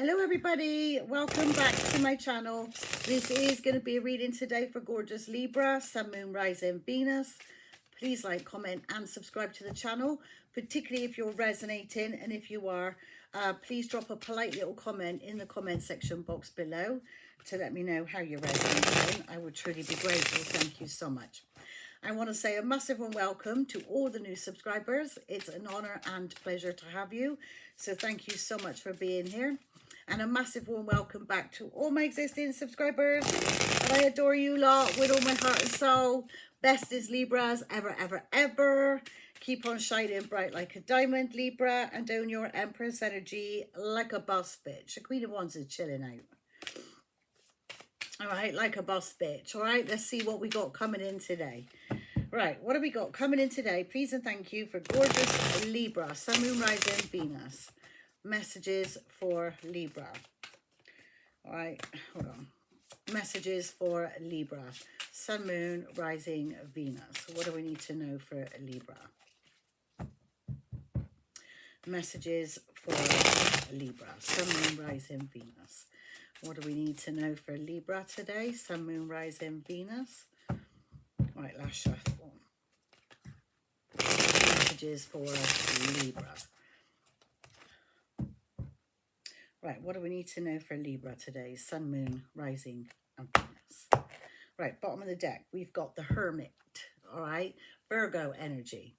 Hello everybody, welcome back to my channel. This is going to be a reading today for gorgeous Libra, Sun, Moon, Rising, Venus. Please like, comment and subscribe to the channel, particularly if you're resonating, and if you are, please drop a polite little comment in the comment section box below to let me know how you're resonating. I would truly be grateful. Thank you so much. I want to say a massive and welcome to all the new subscribers. It's an honor and pleasure to have you. So thank you so much for being here. And a massive warm welcome back to all my existing subscribers. And I adore you lot with all my heart and soul. Bestest Libras ever, ever, ever. Keep on shining bright like a diamond, Libra. And own your Empress energy like a boss bitch. The Queen of Wands is chilling out. All right, like a boss bitch. All right, let's see what we got coming in today. Right, what have we got coming in today? Please and thank you for gorgeous Libra, Sun, Moon, Rising, Venus. Messages for Libra. All right, hold on. Messages for Libra, Sun, Moon, Rising, Venus. What do we need to know for Libra? Messages for Libra, Sun, Moon, Rising, Venus. What do we need to know for Libra today? Sun, Moon, Rising, Venus. Right, last shuffle. Messages for Libra. Right, what do we need to know for Libra today? Sun, Moon, Rising, and Venus. Right, bottom of the deck, we've got the Hermit, all right? Virgo energy.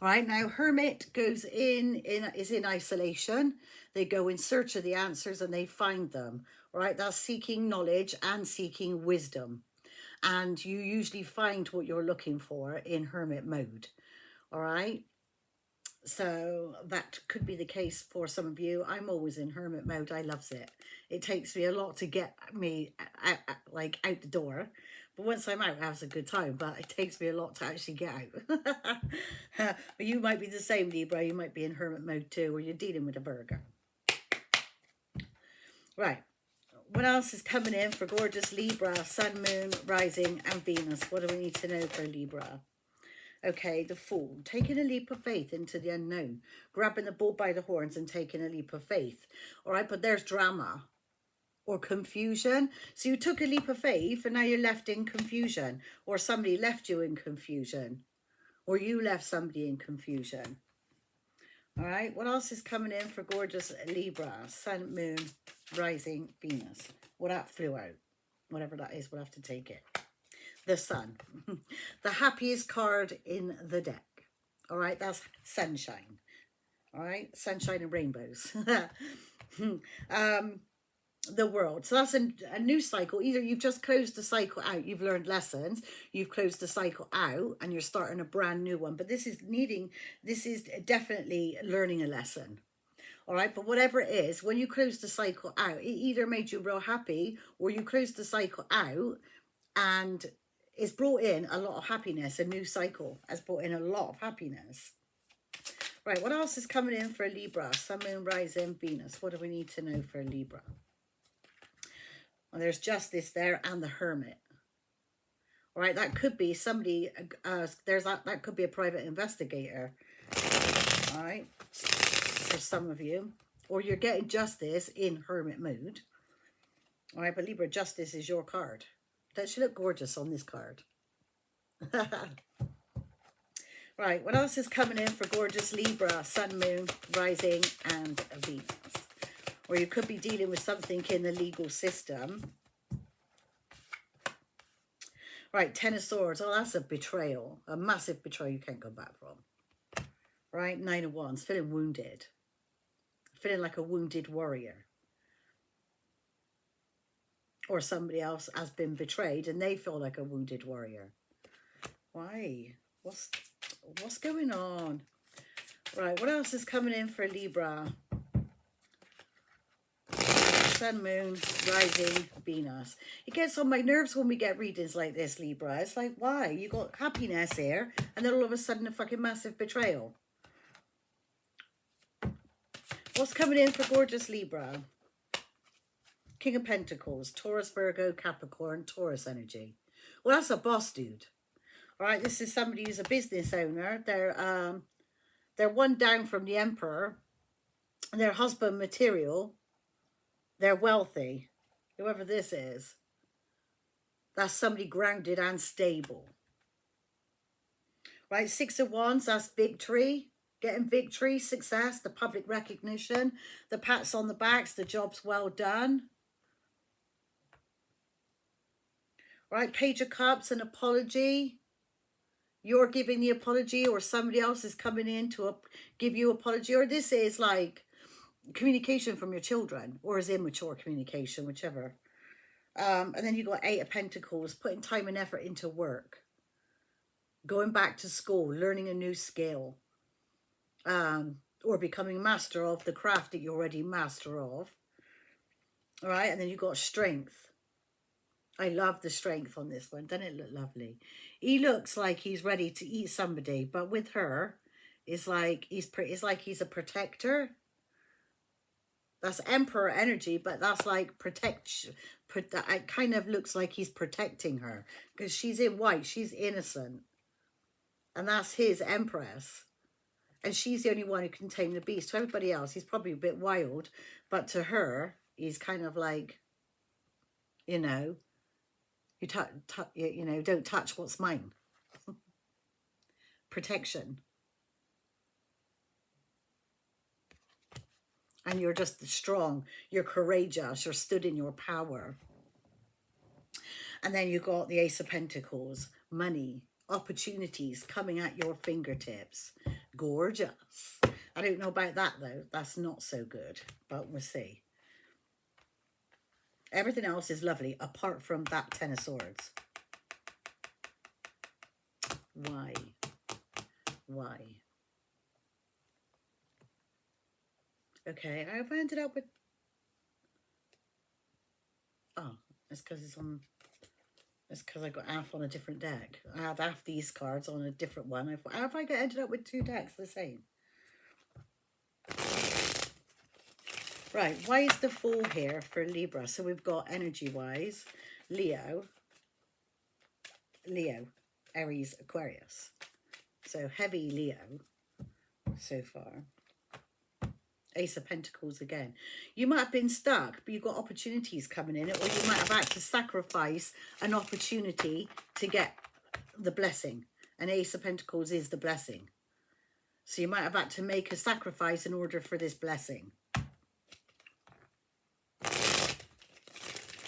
All right, now Hermit goes is in isolation. They go in search of the answers and they find them, all right? That's seeking knowledge and seeking wisdom. And you usually find what you're looking for in Hermit mode, all right? So that could be the case for some of you. I'm always in hermit mode. I loves it. It takes me a lot to get me out the door. But once I'm out, I have a good time. But it takes me a lot to actually get out. But you might be the same, Libra. You might be in hermit mode too, or you're dealing with a Virgo. Right. What else is coming in for gorgeous Libra, Sun, Moon, Rising, and Venus? What do we need to know for Libra? Okay, the Fool, taking a leap of faith into the unknown, grabbing the bull by the horns and taking a leap of faith. All right, but there's drama or confusion. So you took a leap of faith and now you're left in confusion, or somebody left you in confusion, or you left somebody in confusion. All right, what else is coming in for gorgeous Libra, Sun, Moon, Rising, Venus? Well, that flew out. Whatever that is, we'll have to take it. The Sun, the happiest card in the deck. All right, that's sunshine. All right, sunshine and rainbows. The World. So that's a new cycle. Either you've just closed the cycle out, you've learned lessons, you've closed the cycle out, and you're starting a brand new one. But this is definitely learning a lesson. All right, but whatever it is, when you close the cycle out, it either made you real happy, or you closed the cycle out and it's brought in a lot of happiness. A new cycle has brought in a lot of happiness. Right, what else is coming in for Libra? Sun, Moon, Rising, Venus. What do we need to know for Libra? Well, there's Justice there and the Hermit. All right, that could be somebody, that could be a private investigator. All right, for some of you. Or you're getting justice in Hermit mood. All right, but Libra, Justice is your card. Don't she look gorgeous on this card? Right, what else is coming in for gorgeous Libra, Sun, Moon, Rising, and Venus? Or you could be dealing with something in the legal system. Right, Ten of Swords. Oh, that's a betrayal. A massive betrayal you can't go back from. Right, Nine of Wands. Feeling wounded. Feeling like a wounded warrior. Or somebody else has been betrayed and they feel like a wounded warrior. Why? What's going on? Right, what else is coming in for Libra? Sun, Moon, Rising, Venus. It gets on my nerves when we get readings like this, Libra. It's like, why? You got happiness here and then all of a sudden a fucking massive betrayal. What's coming in for gorgeous Libra? King of Pentacles, Taurus, Virgo, Capricorn, Taurus energy. Well, that's a boss dude. All right, this is somebody who's a business owner. They're one down from the Emperor. They're husband material. They're wealthy. Whoever this is. That's somebody grounded and stable. Right, Six of Wands, that's victory. Getting victory, success, the public recognition, the pats on the backs, the job's well done. Right, Page of Cups, an apology. You're giving the apology, or somebody else is coming in to give you apology, or this is like communication from your children, or is immature communication, whichever. And then you got Eight of Pentacles, putting time and effort into work, going back to school, learning a new skill, or becoming master of the craft that you're already master of. All right, and then you got strength. I love the strength on this one. Doesn't it look lovely? He looks like he's ready to eat somebody, but with her, it's like he's a protector. That's Emperor energy, but that's like it kind of looks like he's protecting her because she's in white. She's innocent, and that's his Empress, and she's the only one who can tame the beast. To everybody else, he's probably a bit wild, but to her, he's kind of like, you know. Don't touch what's mine. Protection. And you're just strong. You're courageous. You're stood in your power. And then you got the Ace of Pentacles. Money. Opportunities coming at your fingertips. Gorgeous. I don't know about that, though. That's not so good. But we'll see. Everything else is lovely, apart from that Ten of Swords. Why? Why? Okay, I've ended up with... Oh, it's because it's on... It's because I got half on a different deck. I had half these cards on a different one. How have I ended up with two decks the same? Right, why is the Fool here for Libra? So we've got energy-wise, Leo, Aries, Aquarius. So heavy Leo so far. Ace of Pentacles again. You might have been stuck, but you've got opportunities coming in, or you might have had to sacrifice an opportunity to get the blessing. And Ace of Pentacles is the blessing. So you might have had to make a sacrifice in order for this blessing.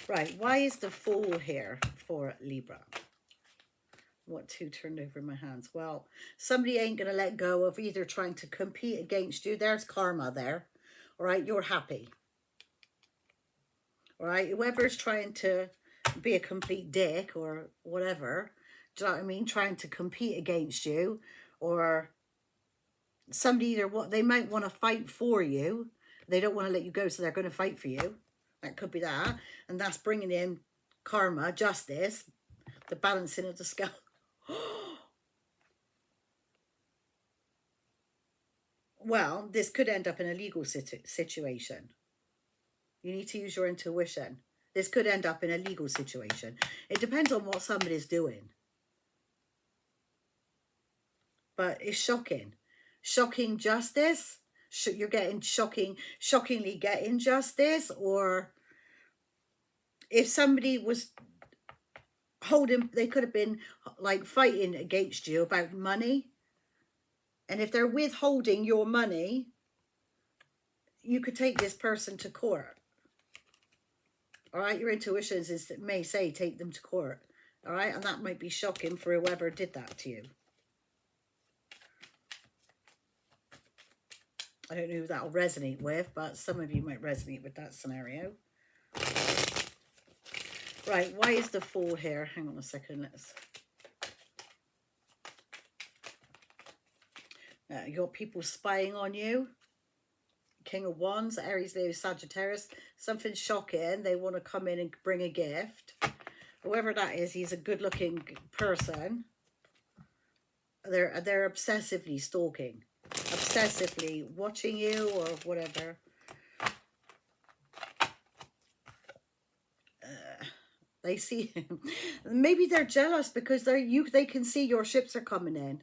Right, why is the Fool here for Libra? What two turned over in my hands? Well, somebody ain't going to let go of either trying to compete against you. There's karma there. All right, you're happy. All right, whoever's trying to be a complete dick or whatever, do you know what I mean? Trying to compete against you, or somebody either they might want to fight for you. They don't want to let you go, so they're going to fight for you. That could be that. And that's bringing in karma, justice, the balancing of the scale. Well, this could end up in a legal situation. You need to use your intuition. This could end up in a legal situation. It depends on what somebody's doing. But it's shocking. Shocking justice. You're getting shockingly getting justice. Or if somebody was holding, they could have been like fighting against you about money. And if they're withholding your money, you could take this person to court. All right, your intuitions may say take them to court. All right, and that might be shocking for whoever did that to you. I don't know who that'll resonate with, but some of you might resonate with that scenario. Right, why is the Fool here? Hang on a second, let's... You got people spying on you. King of Wands, Aries, Leo, Sagittarius. Something shocking. They want to come in and bring a gift. Whoever that is, he's a good-looking person. They're obsessively stalking, obsessively watching you or whatever. They see, maybe they're jealous because they can see your ships are coming in.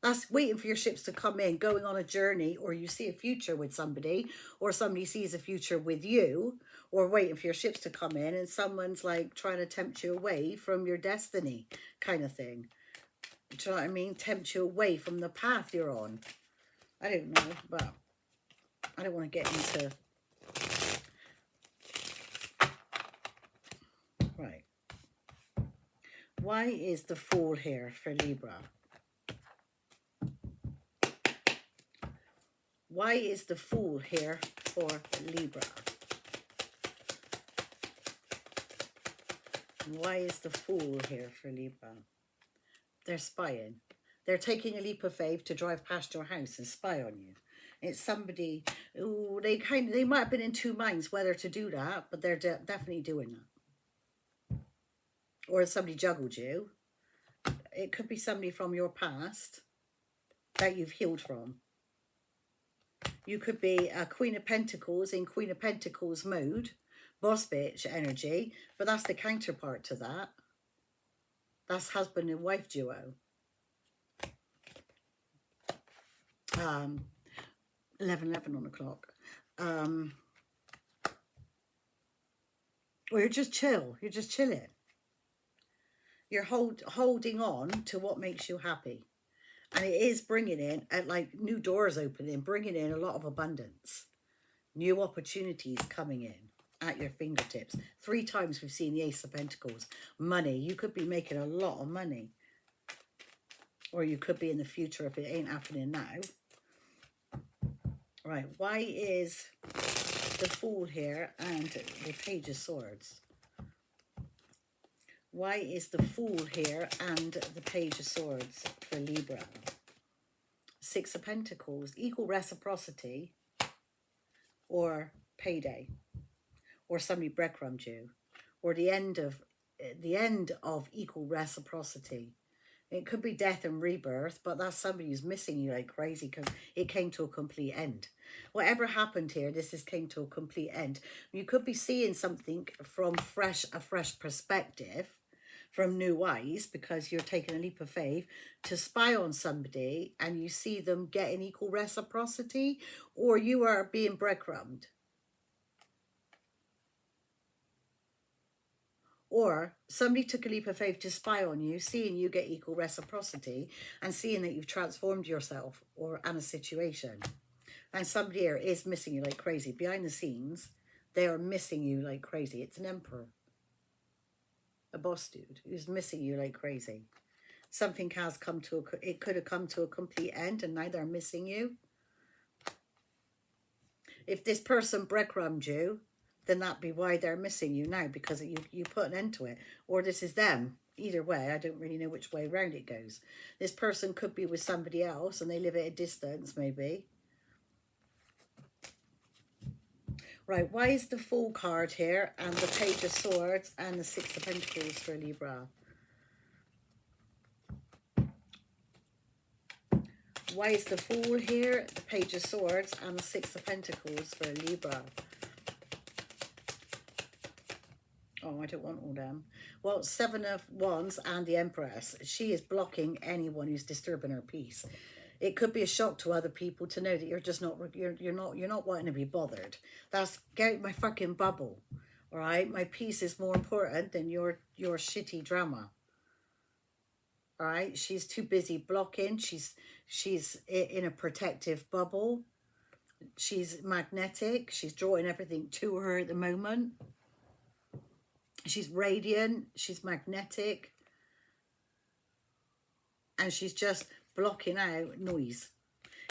That's waiting for your ships to come in, going on a journey, or you see a future with somebody, or somebody sees a future with you, or waiting for your ships to come in, and someone's like trying to tempt you away from your destiny, kind of thing. Do you know what I mean? Tempt you away from the path you're on. I don't know, but I don't want to get into... Right. Why is the Fool here for Libra? Why is the Fool here for Libra? Why is the Fool here for Libra? They're spying. They're taking a leap of faith to drive past your house and spy on you. It's somebody who they might have been in two minds whether to do that, but they're definitely doing that. Or somebody juggled you. It could be somebody from your past that you've healed from. You could be a Queen of Pentacles in Queen of Pentacles mode, boss bitch energy, but that's the counterpart to that. That's husband and wife duo. 11:11 on the clock. Or you're just chill. You're just chilling. You're holding on to what makes you happy. And it is bringing in, like new doors opening, bringing in a lot of abundance. New opportunities coming in at your fingertips. 3 times we've seen the Ace of Pentacles. Money. You could be making a lot of money. Or you could be in the future if it ain't happening now. Right. Why is the Fool here and the Page of Swords? Why is the Fool here and the Page of Swords for Libra? 6 of Pentacles. Equal reciprocity. Or payday. Or somebody breadcrumbed you. Or the end of equal reciprocity. It could be death and rebirth, but that's somebody who's missing you like crazy because it came to a complete end. Whatever happened here, came to a complete end. You could be seeing something from a fresh perspective, from new eyes, because you're taking a leap of faith to spy on somebody and you see them getting equal reciprocity, or you are being breadcrumbed. Or somebody took a leap of faith to spy on you, seeing you get equal reciprocity and seeing that you've transformed yourself or in a situation. And somebody here is missing you like crazy. Behind the scenes, they are missing you like crazy. It's an emperor. A boss dude who's missing you like crazy. Something has come to it could have come to a complete end and now they're missing you. If this person breadcrumbed you, then that'd be why they're missing you now, because you put an end to it. Or this is them. Either way, I don't really know which way around it goes. This person could be with somebody else and they live at a distance, maybe. Right, why is the Fool card here and the Page of Swords and the 6 of Pentacles for Libra? Why is the Fool here, the Page of Swords and the 6 of Pentacles for Libra? Oh, I don't want all them. Well, 7 of Wands and the Empress. She is blocking anyone who's disturbing her peace. It could be a shock to other people to know that you're just not you're not wanting to be bothered. That's get out my fucking bubble. All right, my peace is more important than your shitty drama. All right, she's too busy blocking. She's in a protective bubble. She's magnetic. She's drawing everything to her at the moment. She's radiant, she's magnetic, and she's just blocking out noise.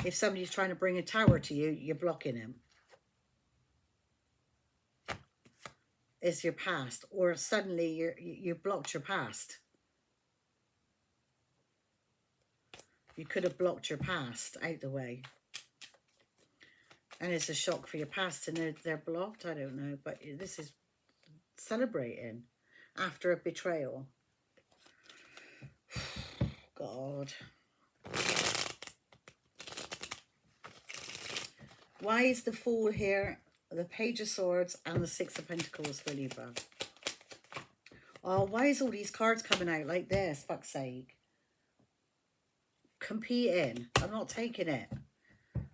If somebody's trying to bring a tower to you, you're blocking him. It's your past, or suddenly you've blocked your past. You could have blocked your past out the way. And it's a shock for your past to know they're blocked. I don't know, but this is celebrating after a betrayal. God. Why is the Fool here, the Page of Swords and the 6 of Pentacles for Libra? Oh, why is all these cards coming out like this? Fuck's sake. competing. I'm not taking it.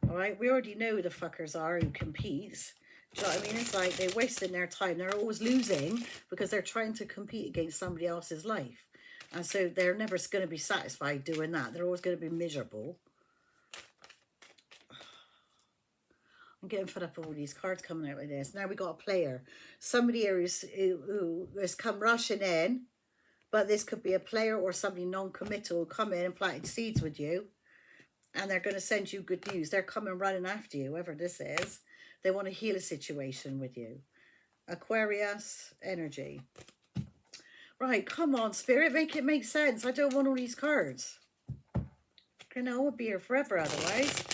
All right, we already know who the fuckers are who competes. Do you know what I mean? It's like they're wasting their time. They're always losing because they're trying to compete against somebody else's life. And so they're never going to be satisfied doing that. They're always going to be miserable. I'm getting fed up with all these cards coming out like this. Now we got a player. Somebody here who has come rushing in. But this could be a player or somebody non-committal who come in and planted seeds with you. And they're going to send you good news. They're coming running after you, whoever this is. They want to heal a situation with you. Aquarius energy. Right, come on, Spirit. Make it make sense. I don't want all these cards. You know, I would be here forever otherwise.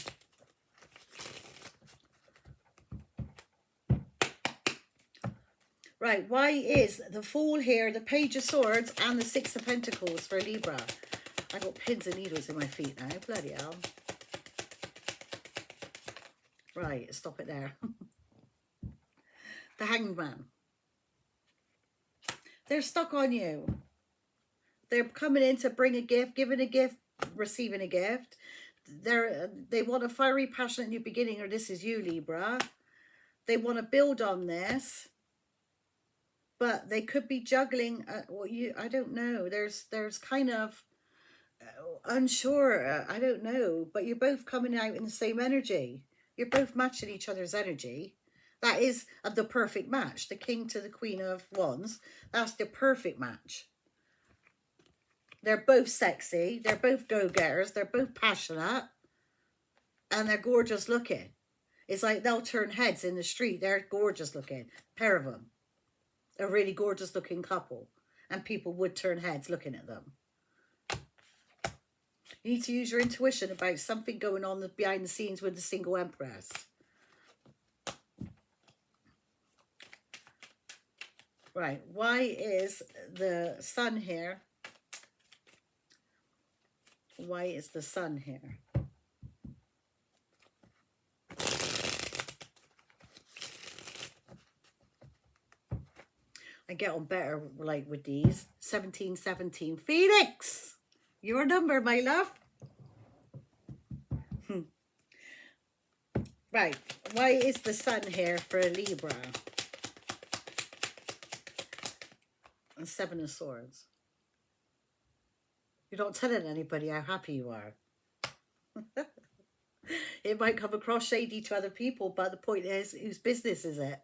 Right, why is the Fool here, the Page of Swords, and the Six of Pentacles for Libra? I got pins and needles in my feet now. Bloody hell. Right, stop it there. The Hanged Man. They're stuck on you. They're coming in to bring a gift, giving a gift, receiving a gift. They want a fiery, passionate new beginning, or this is you, Libra. They want to build on this. But they could be juggling. I don't know. There's kind of unsure. I don't know. But you're both coming out in the same energy. You're both matching each other's energy. That is the perfect match. The King to the Queen of Wands. That's the perfect match. They're both sexy. They're both go-getters. They're both passionate. And they're gorgeous looking. It's like they'll turn heads in the street. They're gorgeous looking. Pair of them. A really gorgeous looking couple. And people would turn heads looking at them. You need to use your intuition about something going on behind the scenes with the single Empress. Right. Why is the Sun here? Why is the Sun here? I get on better like with these. 1717. Phoenix! Your number, my love. Right. Why is the Sun here for a Libra? And Seven of Swords. You're not telling anybody how happy you are. It might come across shady to other people, but the point is, whose business is it?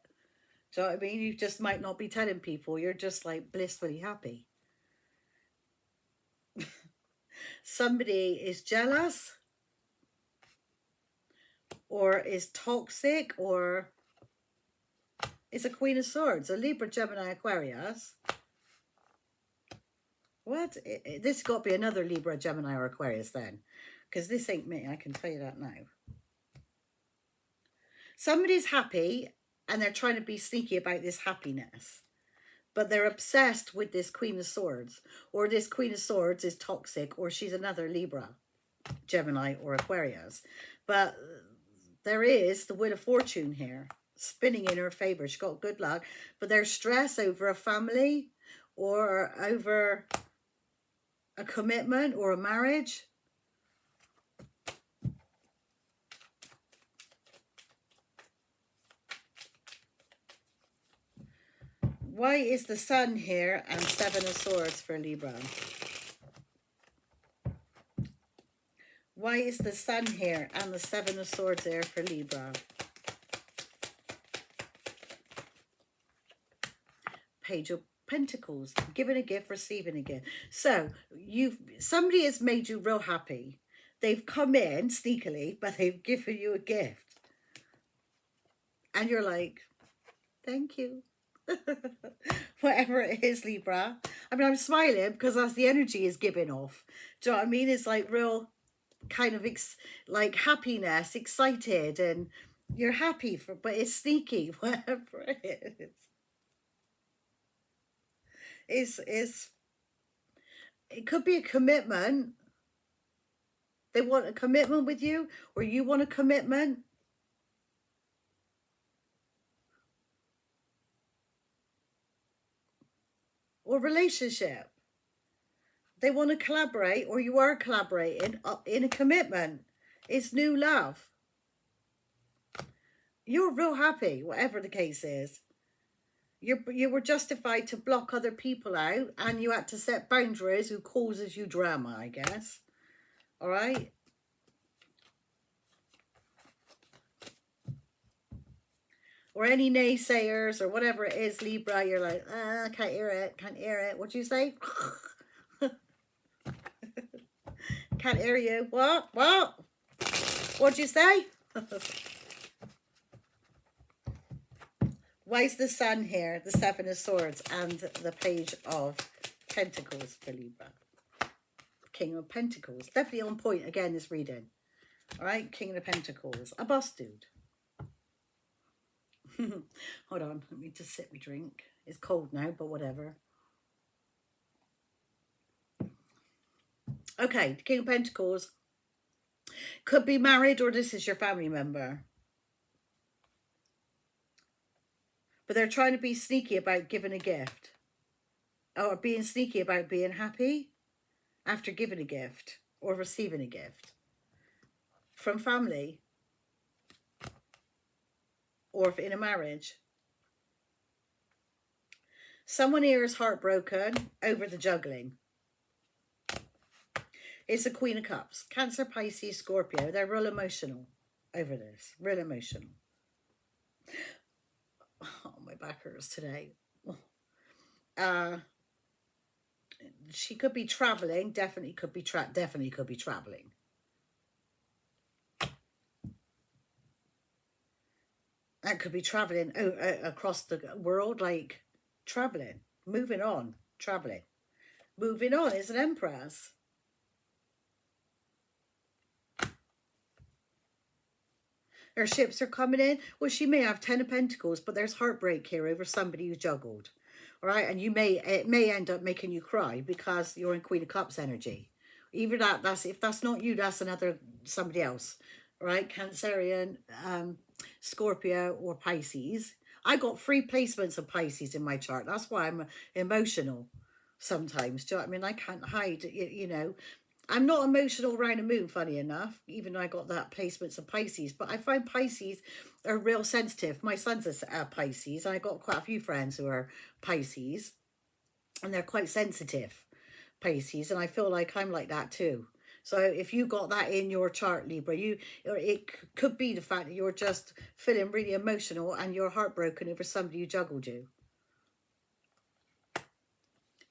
Do you know what I mean? You just might not be telling people. You're just like blissfully happy. Somebody is jealous or is toxic or is a Queen of Swords, a Libra, Gemini, Aquarius. What? This has got to be another Libra, Gemini, or Aquarius then. Because this ain't me, I can tell you that now. Somebody's happy and they're trying to be sneaky about this happiness. But they're obsessed with this Queen of Swords. Or this Queen of Swords is toxic, or she's another Libra, Gemini, or Aquarius. But there is the Wheel of Fortune here, spinning in her favor. She's got good luck. But there's stress over a family or over a commitment or a marriage. Why is the Sun here and Seven of Swords for Libra? Why is the Sun here and the Seven of Swords there for Libra? Page of Pentacles, giving a gift, receiving a gift. So somebody has made you real happy. They've come in sneakily, but they've given you a gift. And you're like, thank you. Whatever it is, Libra. I mean, I'm smiling because that's the energy is giving off. Do you know what I mean? It's like real kind of like happiness, excited, and you're happy for, but it's sneaky, whatever it is. It could be a commitment. They want a commitment with you, or you want a commitment. Or relationship. They want to collaborate, or you are collaborating in a commitment. It's new love. You're real happy, whatever the case is. You were justified to block other people out, and you had to set boundaries who causes you drama, I guess. All right? Or any naysayers or whatever it is, Libra, you're like, can't hear it, can't hear it. What'd you say? Can't hear you. What? What'd you say? Why is the Sun here, the Seven of Swords, and the Page of Pentacles for Libra? King of Pentacles. Definitely on point again, this reading. All right, King of Pentacles. A boss dude. Hold on, let me just sip my drink. It's cold now, but whatever. Okay, the King of Pentacles could be married, or this is your family member. But they're trying to be sneaky about giving a gift. Or being sneaky about being happy after giving a gift or receiving a gift. From family. Or if in a marriage. Someone here is heartbroken over the juggling. It's the Queen of Cups. Cancer, Pisces, Scorpio. They're real emotional over this. Real emotional. Oh, my back hurts today. She could be traveling. Definitely could be traveling. That could be traveling across the world, like traveling, moving on, traveling. Moving on is an Empress. Her ships are coming in. Well, she may have 10 of Pentacles, but there's heartbreak here over somebody who juggled. All right, and it may end up making you cry because you're in Queen of Cups energy. Either that's if that's not you, that's somebody else. All right, Cancerian, Scorpio, or Pisces. I got 3 placements of Pisces in my chart. That's why I'm emotional sometimes. Do you know what I mean? I can't hide, you know. I'm not emotional around the moon, funny enough, even though I got that placements of Pisces. But I find Pisces are real sensitive. My son's a Pisces, and I got quite a few friends who are Pisces, and they're quite sensitive, Pisces, and I feel like I'm like that too. So if you got that in your chart, Libra, it could be the fact that you're just feeling really emotional and you're heartbroken over somebody who juggled you.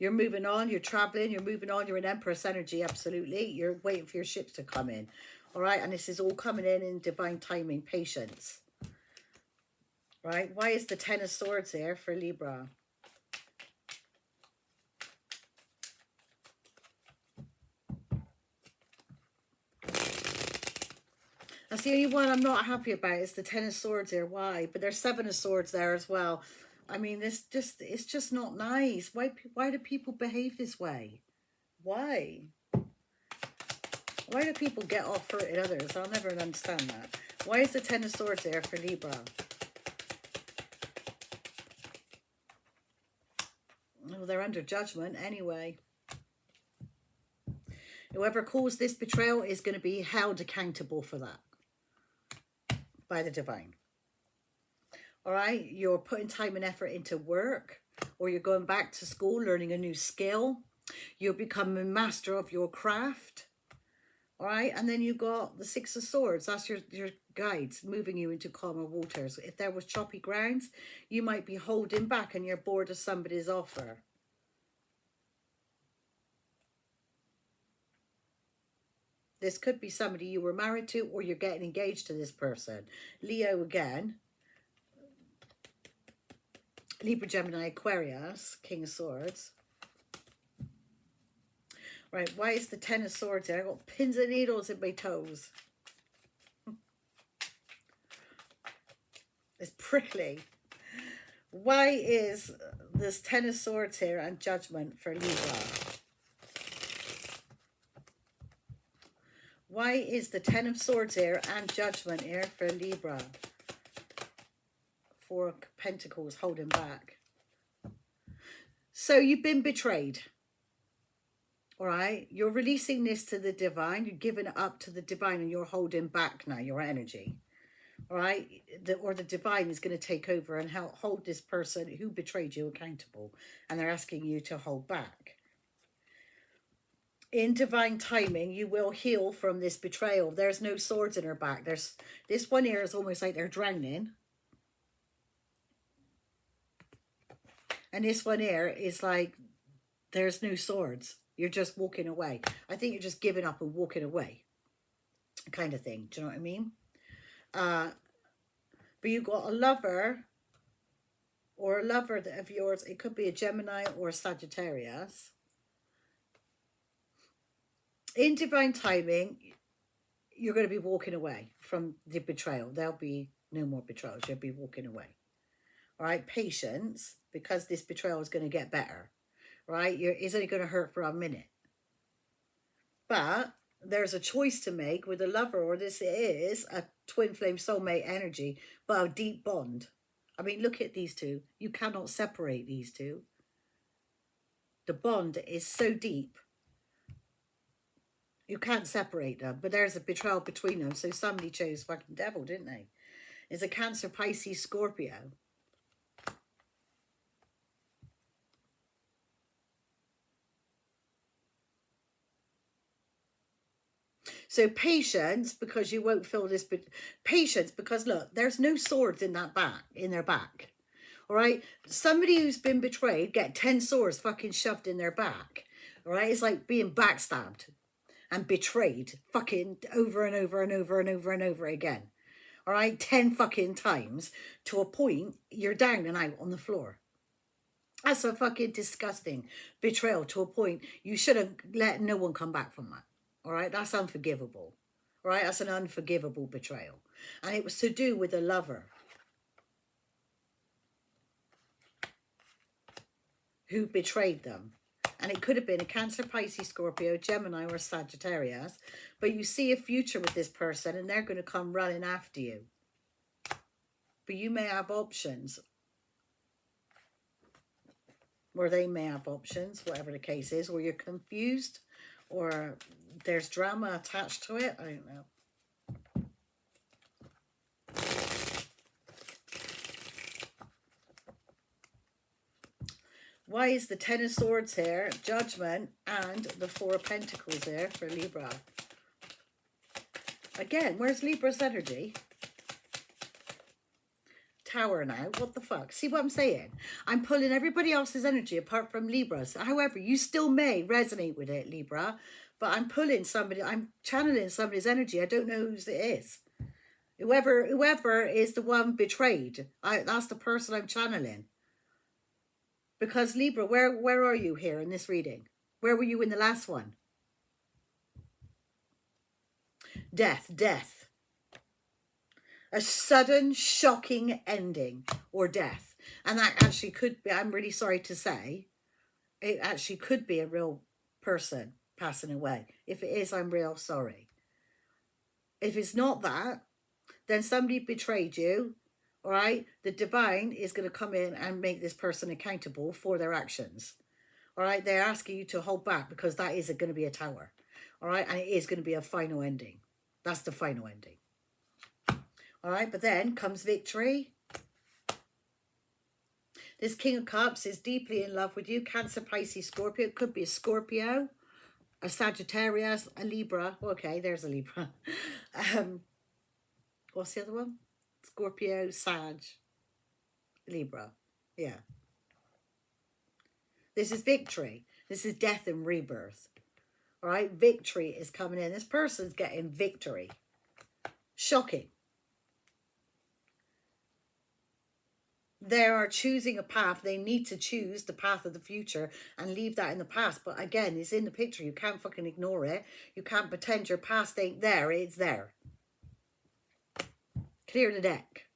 You're moving on, you're traveling, you're moving on, you're in Empress energy, absolutely. You're waiting for your ships to come in. All right, and this is all coming in divine timing, patience. Right, why is the 10 of Swords there for Libra? That's the only one I'm not happy about is the 10 of Swords there. Why? But there's 7 of Swords there as well. I mean, it's just not nice. Why do people behave this way? Why? Why do people get off hurting others? I'll never understand that. Why is the 10 of Swords there for Libra? Well, they're under judgment anyway. Whoever caused this betrayal is going to be held accountable for that by the divine. All right, you're putting time and effort into work, or you're going back to school, learning a new skill. You're becoming a master of your craft. All right, and then you got the 6 of Swords. That's your guides moving you into calmer waters. If there was choppy grounds, you might be holding back and you're bored of somebody's offer. This could be somebody you were married to, or you're getting engaged to this person. Leo again. Libra, Gemini, Aquarius, King of Swords. Right, why is the 10 of Swords there? I've got pins and needles in my toes. It's prickly. Why is this 10 of Swords here and Judgment for Libra? Why is the 10 of Swords here and Judgment here for Libra? 4 of Pentacles holding back. So you've been betrayed. All right, you're releasing this to the divine. You're giving it up to the divine, and you're holding back now your energy. All right, or the divine is going to take over and help hold this person who betrayed you accountable, and they're asking you to hold back. In divine timing, you will heal from this betrayal. There's no swords in her back. There's this one here is almost like they're drowning, and this one here is like there's no swords. You're just walking away. I think you're just giving up and walking away, kind of thing. Do you know what I mean? But you've got a lover, or a lover of yours. It could be a Gemini or a Sagittarius. In divine timing, you're going to be walking away from the betrayal. There'll be no more betrayals. You'll be walking away. All right, patience, because this betrayal is going to get better. Right, it's only going to hurt for a minute. But there's a choice to make with a lover, or this is a twin flame soulmate energy, but a deep bond. I mean, look at these two. You cannot separate these two. The bond is so deep. You can't separate them, but there's a betrayal between them. So somebody chose fucking devil, didn't they? It's a Cancer, Pisces, Scorpio. So patience, because you won't feel this, but patience, because look, there's no swords in that back, in their back. All right. Somebody who's been betrayed get 10 swords fucking shoved in their back. All right. It's like being backstabbed and betrayed fucking over and over and over and over and over again. All right. 10 fucking times, to a point you're down and out on the floor. That's a fucking disgusting betrayal, to a point you shouldn't let no one come back from that. All right, that's unforgivable. All right, that's an unforgivable betrayal. And it was to do with a lover who betrayed them. And it could have been a Cancer, Pisces, Scorpio, Gemini, or Sagittarius. But you see a future with this person, and they're going to come running after you. But you may have options. Or they may have options, whatever the case is. Or you're confused, or there's drama attached to it. I don't know. Why is the Ten of Swords here, Judgment, and the Four of Pentacles there for Libra? Again, where's Libra's energy? Tower now. What the fuck? See what I'm saying? I'm pulling everybody else's energy apart from Libra's. However, you still may resonate with it, Libra. But I'm pulling somebody, I'm channeling somebody's energy. I don't know whose it is. Whoever is the one betrayed, that's the person I'm channeling. Because Libra, where are you here in this reading? Where were you in the last one? Death. A sudden, shocking ending, or death. And that actually could be, I'm really sorry to say, it actually could be a real person passing away. If it is, I'm real sorry. If it's not that, then somebody betrayed you. All right, the divine is going to come in and make this person accountable for their actions. All right, they're asking you to hold back, because that is going to be a tower. All right, and it is going to be a final ending. That's the final ending. All right, but then comes victory. This King of Cups is deeply in love with you. Cancer, Pisces, Scorpio. It could be a Scorpio, a Sagittarius, a Libra. Okay, there's a Libra. What's the other one? Scorpio, Sag, Libra. Yeah. This is victory. This is death and rebirth. All right, victory is coming in. This person's getting victory. Shocking. They are choosing a path. They need to choose the path of the future and leave that in the past. But again, it's in the picture. You can't fucking ignore it. You can't pretend your past ain't there. It's there. Clear the deck.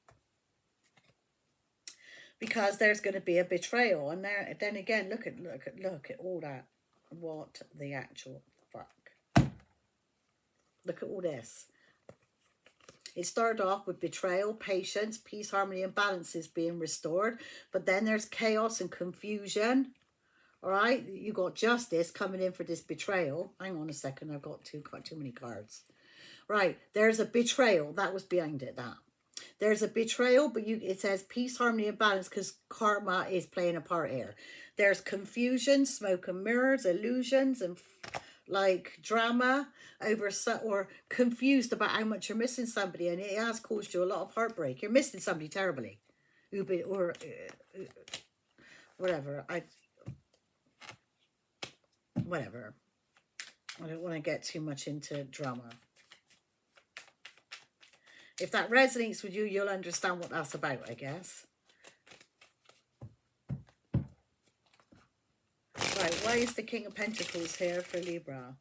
Because there's going to be a betrayal. And there, then again, look at all that. What the actual fuck. Look at all this. It started off with betrayal, patience, peace, harmony, and balance is being restored. But then there's chaos and confusion. All right, you got justice coming in for this betrayal. Hang on a second, I've got too many cards. Right, there's a betrayal. That was behind it, that. There's a betrayal, but it says peace, harmony, and balance because karma is playing a part here. There's confusion, smoke and mirrors, illusions, and like drama over or confused about how much you're missing somebody, and it has caused you a lot of heartbreak. You're missing somebody terribly, or whatever. Whatever. I don't want to get too much into drama. If that resonates with you, you'll understand what that's about, I guess. Right, why is the King of Pentacles here for Libra?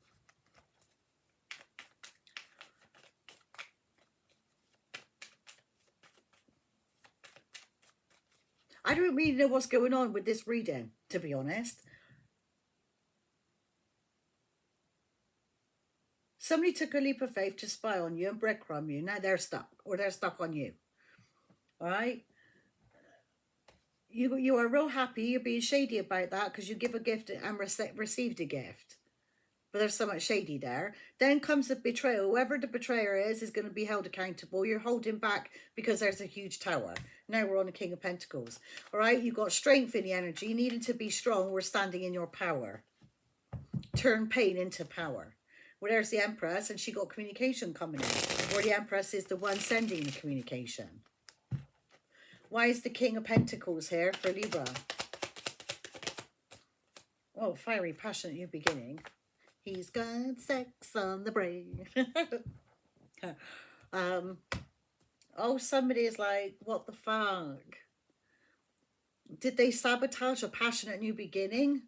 I don't really know what's going on with this reading, to be honest. Somebody took a leap of faith to spy on you and breadcrumb you. Now they're stuck, or they're stuck on you. All right? You are real happy. You're being shady about that because you give a gift and received a gift. But there's so much shady there. Then comes the betrayal. Whoever the betrayer is going to be held accountable. You're holding back because there's a huge tower. Now we're on the King of Pentacles. All right? You've got strength in the energy. You needed to be strong. We're standing in your power. Turn pain into power. Well, there's the Empress, and she got communication coming in. Or the Empress is the one sending the communication. Why is the King of Pentacles here for Libra? Oh, fiery, passionate new beginning. He's got sex on the brain. Oh, somebody is like, what the fuck? Did they sabotage a passionate new beginning?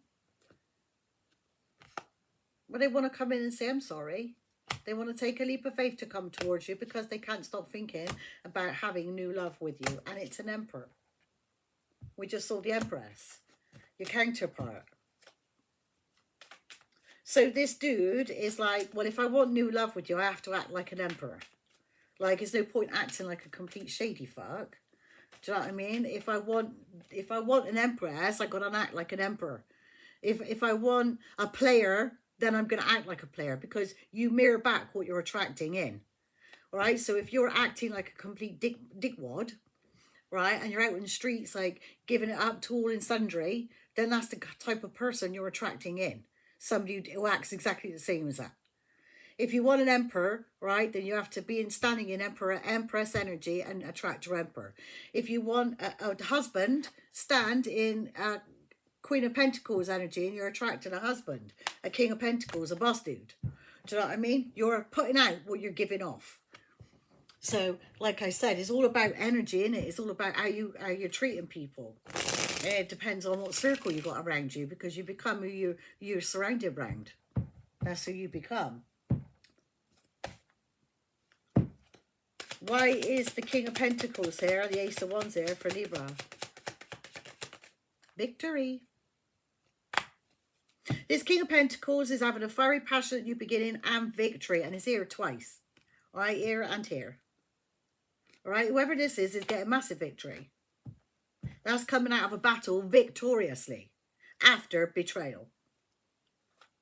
Well, they want to come in and say, I'm sorry. They want to take a leap of faith to come towards you because they can't stop thinking about having new love with you. And it's an Emperor. We just saw the Empress, your counterpart. So this dude is like, well, if I want new love with you, I have to act like an Emperor. Like, there's no point acting like a complete shady fuck. Do you know what I mean? If I want an Empress, I gotta act like an Emperor. If I want a player, then I'm gonna act like a player because you mirror back what you're attracting in. All right. So if you're acting like a complete dickwad, right, and you're out in the streets like giving it up to all and sundry, then that's the type of person you're attracting in. Somebody who acts exactly the same as that. If you want an Emperor, right, then you have to be standing in Empress energy and attract your Emperor. If you want a husband, stand in Queen of Pentacles energy and you're attracting a husband. A King of Pentacles, a boss dude. Do you know what I mean? You're putting out what you're giving off. So, like I said, it's all about energy, innit? It's all about how you're treating people. And it depends on what circle you got around you because you become who you're surrounded around. That's who you become. Why is the King of Pentacles here, the Ace of Wands here for Libra? Victory. This King of Pentacles is having a very passionate new beginning and victory, and it's here twice. All right, here and here. All right, whoever this is getting massive victory. That's coming out of a battle victoriously after betrayal.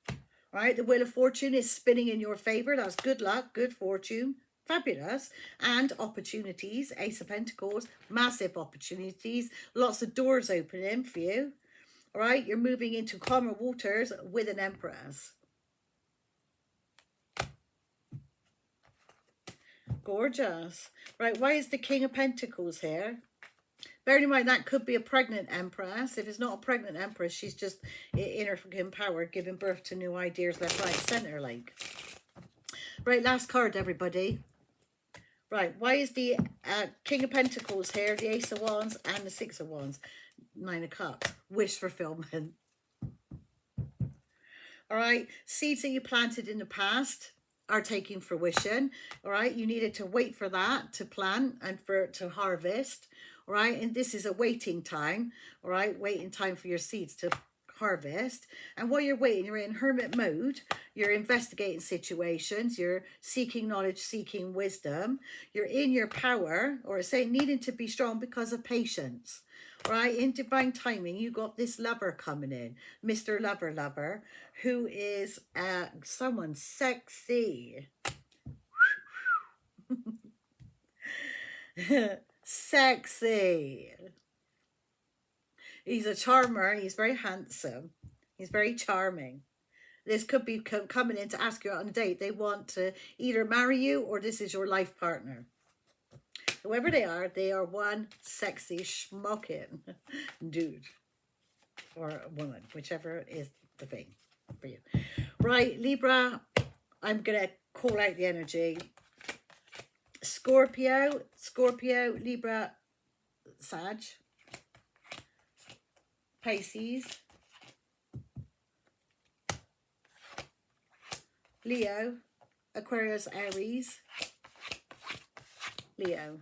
All right, the Wheel of Fortune is spinning in your favor. That's good luck, good fortune. Fabulous. And opportunities. Ace of Pentacles. Massive opportunities. Lots of doors opening for you. All right. You're moving into calmer waters with an Empress. Gorgeous. Right. Why is the King of Pentacles here? Bearing in mind that could be a pregnant Empress. If it's not a pregnant Empress, she's just in her fucking power, giving birth to new ideas left, right, centre, like. Right. Last card, everybody. Right, why is the King of Pentacles here, the Ace of Wands, and the Six of Wands? Nine of Cups. Wish fulfillment. All right, seeds that you planted in the past are taking fruition. All right, you needed to wait for that to plant and for it to harvest. All right, and this is a waiting time. All right, waiting time for your seeds to harvest. And while you're waiting, you're in hermit mode. You're investigating situations. You're seeking knowledge, seeking wisdom. You're in your power, or say needing to be strong because of patience. right? In divine timing, you got this lover coming in, Mr. Lover, who is someone sexy. Sexy. He's a charmer. He's very handsome. He's very charming. This could be coming in to ask you out on a date. They want to either marry you or this is your life partner. Whoever they are one sexy schmucking dude or woman, whichever is the thing for you. Right, Libra, I'm going to call out the energy. Scorpio, Libra, Sag, Pisces, Leo, Aquarius, Aries, Leo.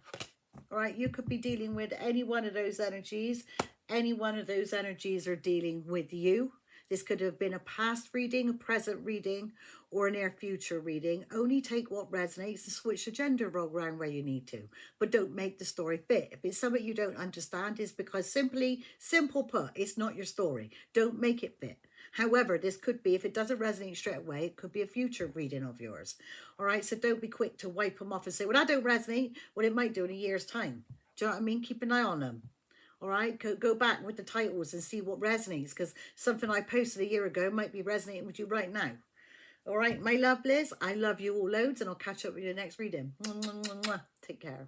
All right, you could be dealing with any one of those energies. Any one of those energies are dealing with you. This could have been a past reading, a present reading, or a near future reading. Only take what resonates and switch the gender role around where you need to. But don't make the story fit. If it's something you don't understand, it's because simple put, it's not your story. Don't make it fit. However, this could be, if it doesn't resonate straight away, it could be a future reading of yours. All right, so don't be quick to wipe them off and say, well, that don't resonate. Well, it might do in a year's time. Do you know what I mean? Keep an eye on them. All right, go back with the titles and see what resonates, because something I posted a year ago might be resonating with you right now. All right, my lovelies, I love you all loads, and I'll catch up with you next reading. Take care.